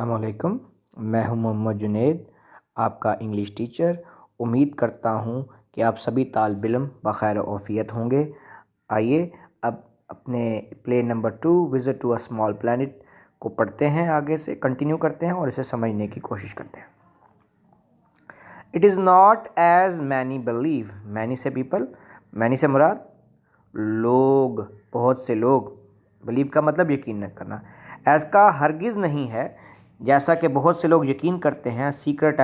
अस्सलामुअलैकुम। मैं हूं मोहम्मद जुनैद, आपका इंग्लिश टीचर। उम्मीद करता हूं कि आप सभी तालिब इल्म बखैर औफियत होंगे। आइए अब अपने play number 2 visit to a small planet को पढ़ते हैं, आगे से कंटिन्यू करते हैं और इसे समझने की कोशिश करते हैं। It is not as many believe. Many से पीपल, मैनी से मुराद लोग, बहुत से लोग। बिलीव का मतलब यकीन न करना। एज का हरगिज़ नहीं है, जैसा कि बहुत से लोग यकीन करते हैं। Secret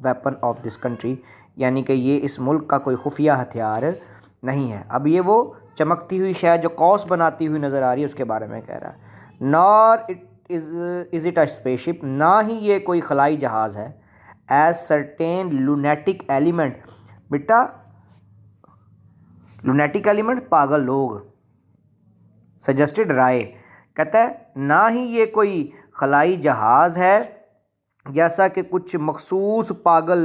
weapon of this country, यानी कि ये इस मुल्क का कोई खुफिया हथियार नहीं है। अब ये वो चमकती हुई शय जो कौस बनाती हुई नज़र आ रही है उसके बारे में कह रहा है। Nor it is it a spaceship, ना ही ये कोई खलाई जहाज़ है। एज सर्टेन लूनेटिक एलिमेंट, बेटा लूनेटिक एलिमेंट पागल लोग, सजेस्टेड राय, कहता है ना ही ये कोई खलाई जहाज़ है जैसा कि कुछ मखसूस पागल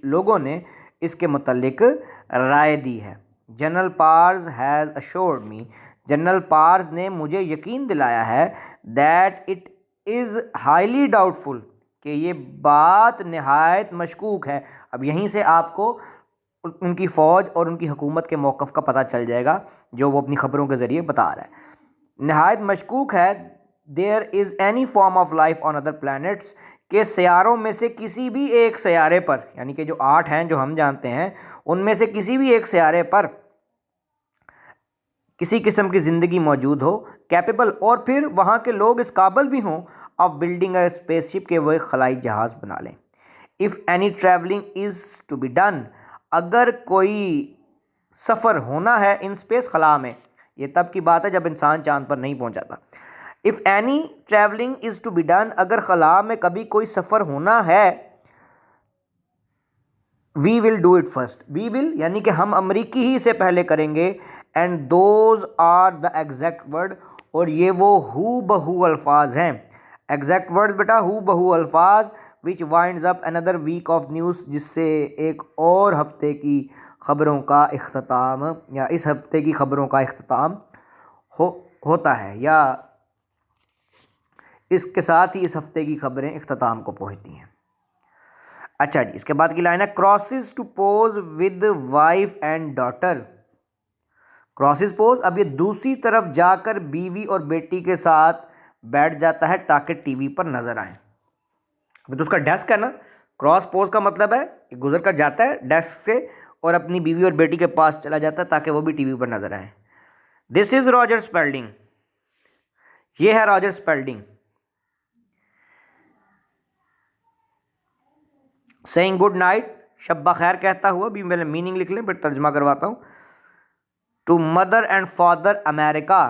लोगों ने इसके मुतल्लिक राय दी है। General Powers has assured me, general Powers ने मुझे यकीन दिलाया है that it is highly doubtful, कि ये बात नहायत मशकूक है। अब यहीं से आपको उनकी फ़ौज और उनकी हुकूमत के मौक़िफ़ का पता चल जाएगा जो वो अपनी ख़बरों के ज़रिए बता रहा है। नहायत मशकूक है there is any form of life on other planets, के सयारों में से किसी भी एक सयारे पर, यानी कि जो 8 हैं जो हम जानते हैं, उनमें से किसी भी एक सयारे पर किसी किस्म की ज़िंदगी मौजूद हो, कैपेबल, और फिर वहाँ के लोग इस काबिल भी हों ऑफ बिल्डिंग अ स्पेसशिप, के वो एक खलाई जहाज़ बना लें। If any travelling is to be done, अगर कोई सफ़र होना है इन स्पेस, खला में, ये तब की बात है जब इंसान चांद पर नहीं पहुंचा था। If any travelling is to be done, अगर खला में कभी कोई सफ़र होना है, we will do it first. We will यानी कि हम अमरीकी ही से पहले करेंगे। And those are the exact word, और ये वो हू बहू अल्फाज हैं। एग्जैक्ट वर्ड्स बेटा हू बहू अल्फाज, which winds up another week of news, जिससे एक और हफ्ते की ख़बरों का इख्तिताम, या इस हफ्ते की ख़बरों का इख्तिताम होता है, या इसके साथ ही इस हफ्ते की ख़बरें इख्तिताम को पहुँचती हैं। अच्छा जी, इसके बाद की लाइन है crosses to pose with wife and daughter. Crosses pose, अब ये दूसरी तरफ जाकर बीवी और बेटी के साथ बैठ जाता है ताकि टीवी पर नजर आए। अभी तो उसका डेस्क है ना। क्रॉस पोज का मतलब है कि गुजर कर जाता है डेस्क से और अपनी बीवी और बेटी के पास चला जाता है ताकि वो भी टीवी पर नजर आए। दिस इज रॉजर स्पेल्डिंग, ये है Roger Spalding. Saying good night, शब्बा खैर कहता हुआ, भी मैंने मीनिंग लिख लें फिर तर्जमा करवाता हूँ। To mother and father America,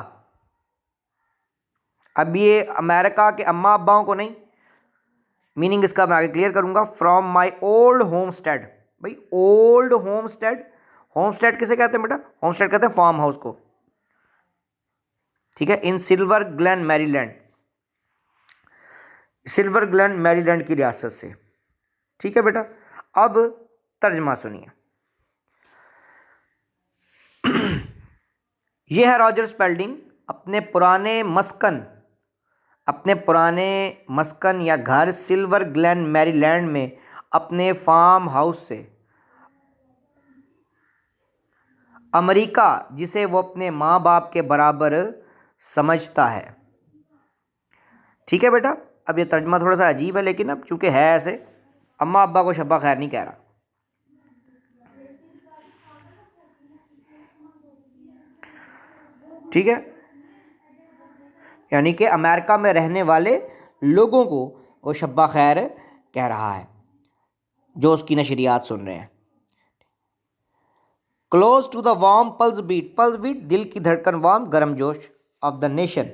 अब ये अमेरिका के अम्मा अब्बाओं को नहीं, मीनिंग इसका मैं आगे क्लियर करूंगा। From my old homestead, भाई old homestead, homestead किसे कहते हैं बेटा? होम स्टेड कहते हैं फार्म हाउस को, ठीक है। In Silver Glen Maryland, Silver Glen Maryland की रियासत से, ठीक है बेटा। अब तर्जमा सुनिए। यह है रॉजर स्पेल्डिंग अपने पुराने मस्कन या घर सिल्वर ग्लेन मैरीलैंड में अपने फार्म हाउस से अमेरिका, जिसे वो अपने माँ बाप के बराबर समझता है, ठीक है बेटा। अब ये तर्जमा थोड़ा सा अजीब है, लेकिन अब चूंकि है ऐसे, अम्मा अब्बा को शब्बा खैर नहीं कह रहा, ठीक है। यानी कि अमेरिका में रहने वाले लोगों को वो शब्बा खैर कह रहा है जो उसकी नशरियात सुन रहे हैं। Close to the warm pulse beat, दिल की धड़कन, वार्म गर्मजोश, ऑफ द नेशन,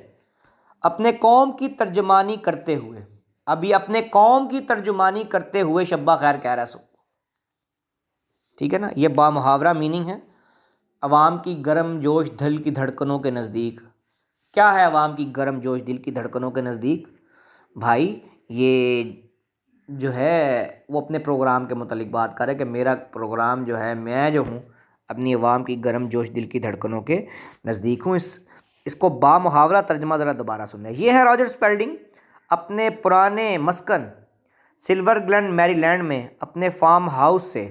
अपने कौम की तर्जुमानी करते हुए। अभी अपने कौम की तर्जुमानी करते हुए शब्बा खैर कह रहा है सबको, ठीक है ना। ये बामुहावरा मीनिंग है। अवाम की गर्म जोश दिल की धड़कनों के नज़दीक। क्या है अवाम की गर्म जोश दिल की धड़कनों के नज़दीक? भाई ये जो है वो अपने प्रोग्राम के मुतालिक बात कर रहे हैं कि मेरा प्रोग्राम जो है, मैं जो हूँ अपनी अवाम की गर्म जोश दिल की धड़कनों के नज़दीक हूँ। इसको बामुहावरा तर्जमा ज़रा दोबारा सुनना। ये है रॉजर स्पेल्डिंग अपने पुराने मस्कन सिल्वर ग्लेन मैरीलैंड में अपने फार्म हाउस से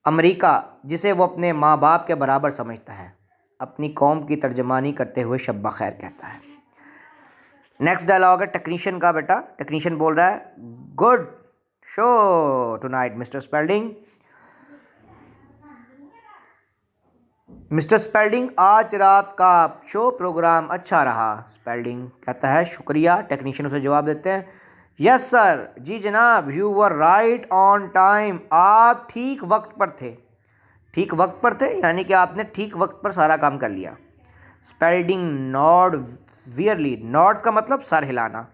अमेरिका, जिसे वो अपने माँ बाप के बराबर समझता है, अपनी कौम की तर्जमानी करते हुए शब्बा खैर कहता है। नेक्स्ट डायलॉग है टेक्नीशियन का। बेटा टेक्नीशियन बोल रहा है, good show tonight mister Spalding. Mister Spalding, आज रात का शो प्रोग्राम अच्छा रहा। स्पेल्डिंग कहता है शुक्रिया। टेक्नीशियन उसे जवाब देते हैं, यस सर, जी जनाब, you were right on time, आप ठीक वक्त पर थे। ठीक वक्त पर थे यानी कि आपने ठीक वक्त पर सारा काम कर लिया। स्पेल्डिंग नॉड वियरली, नॉड्स का मतलब सर हिलाना।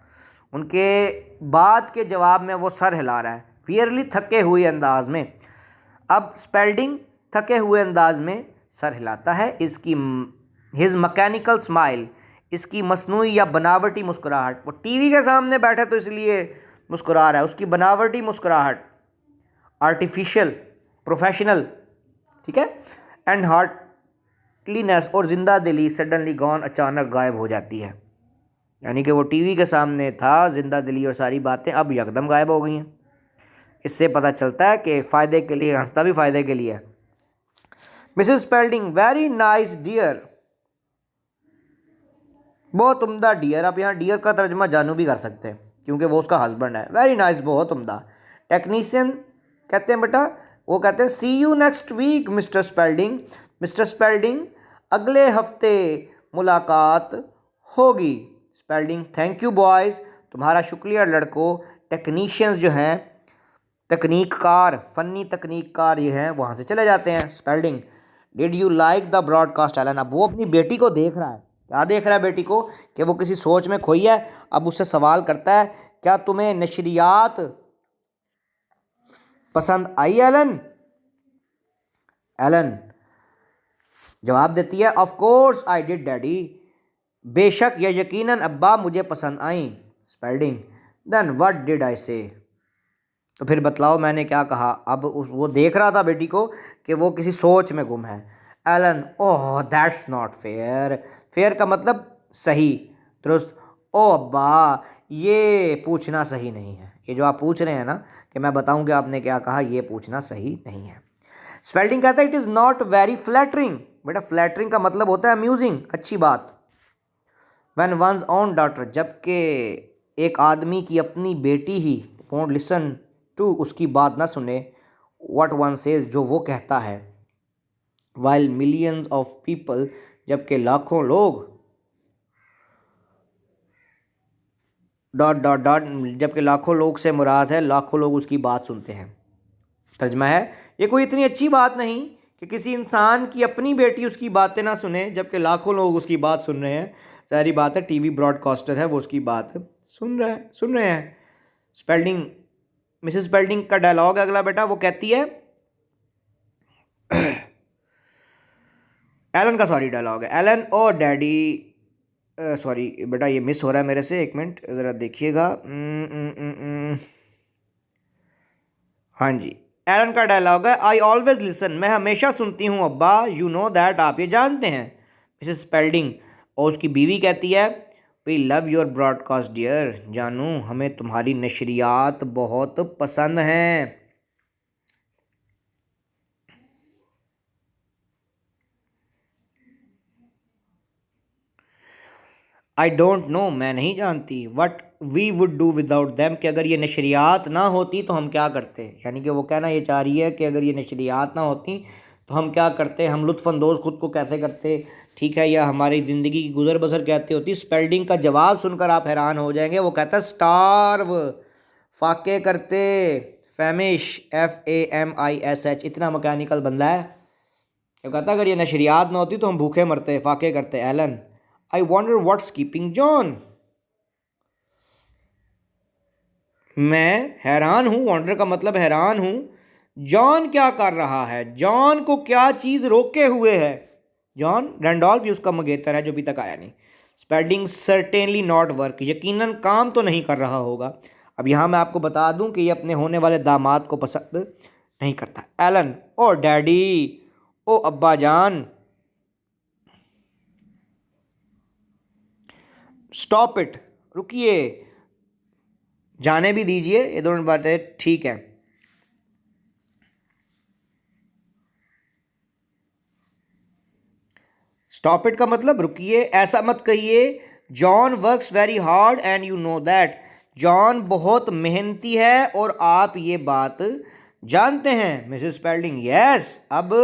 उनके बात के जवाब में वो सर हिला रहा है, वियरली थके हुए अंदाज में। अब स्पेल्डिंग थके हुए अंदाज में सर हिलाता है। इसकी हिज मैकेनिकल स्माइल, इसकी मसनूई या बनावटी मुस्कुराहट। वो टीवी के सामने बैठा तो इसलिए मुस्कुरा रहा है, उसकी बनावटी मुस्कुराहट, आर्टिफिशियल, प्रोफेशनल, ठीक है, एंड हार्टलीनेस और जिंदा दिली सडनली गॉन, अचानक गायब हो जाती है। यानी कि वो टीवी के सामने था, जिंदा दिली और सारी बातें अब यकदम गायब हो गई हैं। इससे पता चलता है कि फ़ायदे के लिए हंसता भी फ़ायदे के लिए है। Mrs Spelding, very nice dear, बहुत उम्दा डियर। आप यहाँ डियर का तर्जमा जानू भी कर सकते हैं क्योंकि वो उसका हस्बैंड है। वेरी नाइस, बहुत उम्दा। टेक्नीशियन कहते हैं बेटा, वो कहते हैं see you next week mister Spalding. Mister Spalding, अगले हफ्ते मुलाकात होगी। स्पेल्डिंग, थैंक यू बॉयज़, तुम्हारा शुक्रिया लड़कों। टेक्नीशियंस जो हैं, तकनीककार, फ़नी तकनीककार ये हैं, वहाँ से चले जाते हैं। Spelding, did you like the broadcast Alan. अब वो अपनी बेटी को देख रहा है, क्या देख रहा है बेटी को, कि वो किसी सोच में खोई है। अब उससे सवाल करता है, क्या तुम्हें नशरियात पसंद आई एलन। एलन जवाब देती है, of course I did daddy, बेशक या यकीनन अब्बा मुझे पसंद आई। Spalding, then what did I say, तो फिर बतलाओ मैंने क्या कहा। अब वो देख रहा था बेटी को कि वो किसी सोच में गुम है। Alan, oh that's not fair, fair का मतलब सही, दुरुस्त। ओ अब्बा, ये पूछना सही नहीं है, ये जो आप पूछ रहे हैं ना कि मैं बताऊं कि आपने क्या कहा, ये पूछना सही नहीं है। स्पेल्डिंग कहता है, it is not very flattering. बेटा फ्लैटरिंग का मतलब होता है अम्यूजिंग, अच्छी बात। व्हेन वंस ओन डॉटर, जबकि एक आदमी की अपनी बेटी ही वोंट लिसन टू, उसकी बात ना सुने, व्हाट वन सेज, जो वो कहता है। वाइल मिलियंस ऑफ पीपल, जबकि लाखों लोग, डॉट डॉट डॉट, जबकि लाखों लोग से मुराद है लाखों लोग उसकी बात सुनते हैं। तर्जमा है, ये कोई इतनी अच्छी बात नहीं कि किसी इंसान की अपनी बेटी उसकी बातें ना सुने जबकि लाखों लोग उसकी बात सुन रहे हैं। सारी बात है, टीवी ब्रॉडकास्टर है, वो उसकी बात सुन रहे हैं। स्पेल्डिंग, मिसेस स्पेल्डिंग का डायलॉग है अगला बेटा। वो कहती है, एलन का सॉरी डायलॉग है। एलन, ओ डैडी, सॉरी बेटा ये मिस हो रहा है मेरे से, एक मिनट ज़रा देखिएगा। हाँ जी, एलन का डायलॉग है, आई ऑलवेज लिसन, मैं हमेशा सुनती हूँ अब्बा, यू नो दैट, आप ये जानते हैं। मिसेस स्पेल्डिंग, और उसकी बीवी कहती है, we love your broadcast dear, जानू हमें तुम्हारी नशरियात बहुत पसंद हैं। आई डोंट नो, मैं नहीं जानती, what we would do without them, कि अगर ये नशरियात ना होती तो हम क्या करते। यानी कि वो कहना ये चाह रही है कि अगर ये नशरियात ना होती तो हम क्या करते, हम लुत्फ़अंदोज़ ख़ुद को कैसे करते, ठीक है, या हमारी ज़िंदगी की गुजर बसर कैसे होती। स्पेल्डिंग का जवाब सुनकर आप हैरान हो जाएंगे। वो कहता है, स्टार्व, फाके करते, फैमिश, FAMISH, इतना मैकेनिकल बंदा है। वो कहता है अगर ये नशरियात ना होती तो हम भूखे मरते, फाके करते। एलन, आई वॉन्डर व्हाट्स कीपिंग जॉन, मैं हैरान हूँ, वॉन्डर का मतलब हैरान हूँ, जॉन क्या कर रहा है, जॉन को क्या चीज़ रोके हुए है। जॉन रैंडॉल्फ ही उसका मंगेतर है जो अभी तक आया नहीं। स्पेल्डिंग, सर्टेनली नॉट वर्क, यकीनन काम तो नहीं कर रहा होगा। अब यहाँ मैं आपको बता दूँ कि ये अपने होने वाले दामाद को पसंद नहीं करता। एलन, ओ डैडी, ओ अब्बा जान, स्टॉप इट, रुकिए, जाने भी दीजिए, ये दोनों बातें ठीक है। स्टॉप इट का मतलब रुकिए, ऐसा मत कहिए। John works very hard and you know that. John बहुत मेहनती है और आप ये बात जानते हैं। Mrs Spalding yes. अब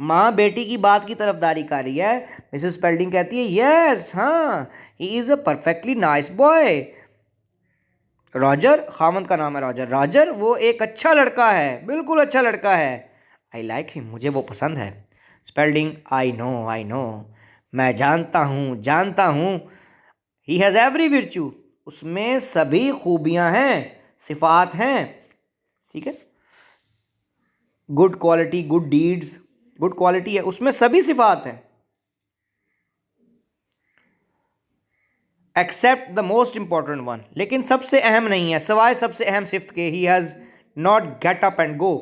माँ बेटी की बात की तरफदारी कर रही है। मिसेस स्पेल्डिंग कहती है यस, हाँ, he is a perfectly nice boy. Roger, खामद का नाम है रॉजर। रॉजर वो एक अच्छा लड़का है, बिल्कुल अच्छा लड़का है। आई लाइक हिम, मुझे वो पसंद है। स्पेल्डिंग आई नो, मैं जानता हूँ। ही हैज़ एवरी विर्चू, उसमें सभी खूबियाँ हैं, सिफात हैं। ठीक है, good quality, good deeds, good quality है, उसमें सभी सिफात हैं। Except the most important one, लेकिन सबसे अहम नहीं है, सिवाय सबसे अहम सिफ्त के। He has not get up and go.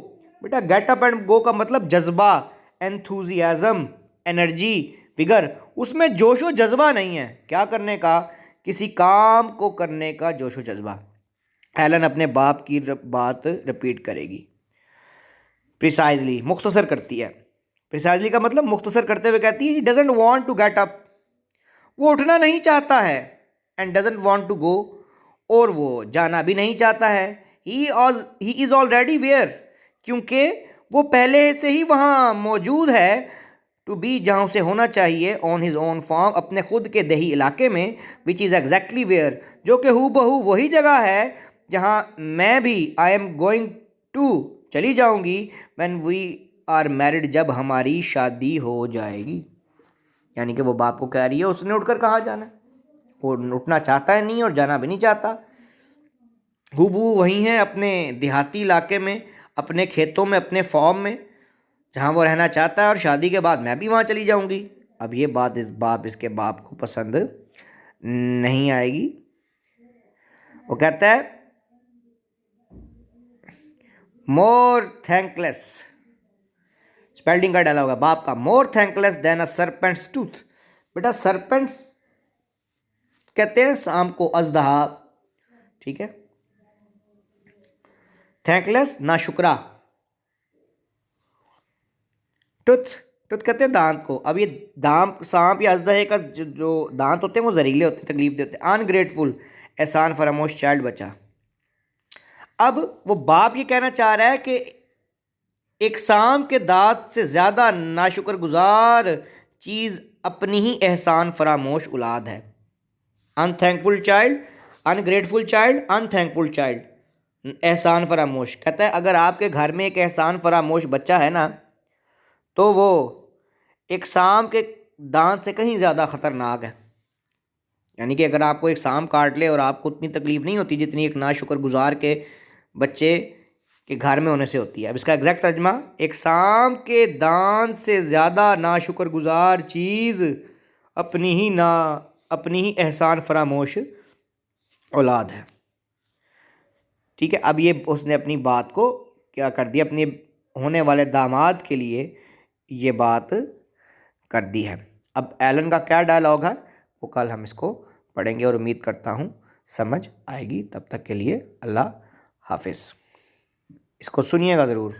बेटा गेट अप एंड गो का मतलब जज्बा, एंथुजियाज्म, एनर्जी, विगर। उसमें जोशो जज्बा नहीं है क्या करने का, किसी काम को करने का जोशो जज्बा। एलन अपने बाप की बात रिपीट करेगी। प्रिसाइजली, मुख्तसर करती है। प्रिसाइजली का मतलब मुख्तसर करते हुए कहती है he doesn't want to get up, वो उठना नहीं चाहता है। And doesn't want to go, और वो जाना भी नहीं चाहता है। ही इज ऑलरेडी वेयर, क्योंकि वो पहले से ही वहाँ मौजूद है। टू बी, जहाँ उसे होना चाहिए। ऑन हिज ओन फॉर्म, अपने खुद के दही इलाके में। विच इज़ एग्जैक्टली वेयर, जो कि हु बहू वही जगह है जहाँ मैं भी, आई एम गोइंग टू, चली जाऊंगी। व्हेन वी आर मैरिड, जब हमारी शादी हो जाएगी। यानी कि वो बाप को कह रही है उसने उठकर कहाँ जाना है, वो उठना चाहता है नहीं और जाना भी नहीं चाहता। हुबू वहीं है अपने देहाती इलाके में, अपने खेतों में, अपने फॉर्म में, जहाँ वो रहना चाहता है, और शादी के बाद मैं भी वहाँ चली जाऊँगी। अब ये बात इसके बाप को पसंद नहीं आएगी। वो कहता है मोर थैंकलेस। स्पेल्डिंग का डाला होगा बाप का, मोर थैंकलेस देन अ सरपेंट्स टूथ। बेटा सरपेंट्स कहते हैं शाम को अजदहा, ठीक है। थैंकलेस ना शुक्रा। टुथ, टुथ कहते हैं दांत को। अब ये दांत, सांप या अजदहे का जो दांत होते हैं वो जहरीले होते हैं, तकलीफ देते हैं। अनग्रेटफुल, एहसान फरामोश चाइल्ड, बच्चा। अब वो बाप ये कहना चाह रहा है कि एक सांप के दांत से ज्यादा नाशुक्रगुजार चीज अपनी ही एहसान फरामोश औलाद है। अनथैंकफुल चाइल्ड, अनग्रेटफुल चाइल्ड, अनथैंकफुल चाइल्ड, एहसान फरामोश। कहता है अगर आपके घर में एक एहसान फरामोश बच्चा है ना, तो वो एक सांप के दांत से कहीं ज़्यादा ख़तरनाक है। यानी कि अगर आपको एक सांप काट ले और आपको उतनी तकलीफ़ नहीं होती जितनी एक नाशुक्रगुजार के बच्चे के घर में होने से होती है। अब इसका एग्जैक्ट तर्जमा, एक सांप के दांत से ज़्यादा नाशुक्रगुजार चीज़ अपनी ही एहसान फरामोश औलाद है। ठीक है, अब ये उसने अपनी बात को क्या कर दिया, अपने होने वाले दामाद के लिए ये बात कर दी है। अब एलन का क्या डायलॉग है वो कल हम इसको पढ़ेंगे और उम्मीद करता हूँ समझ आएगी। तब तक के लिए अल्लाह हाफिज़। इसको सुनिएगा ज़रूर।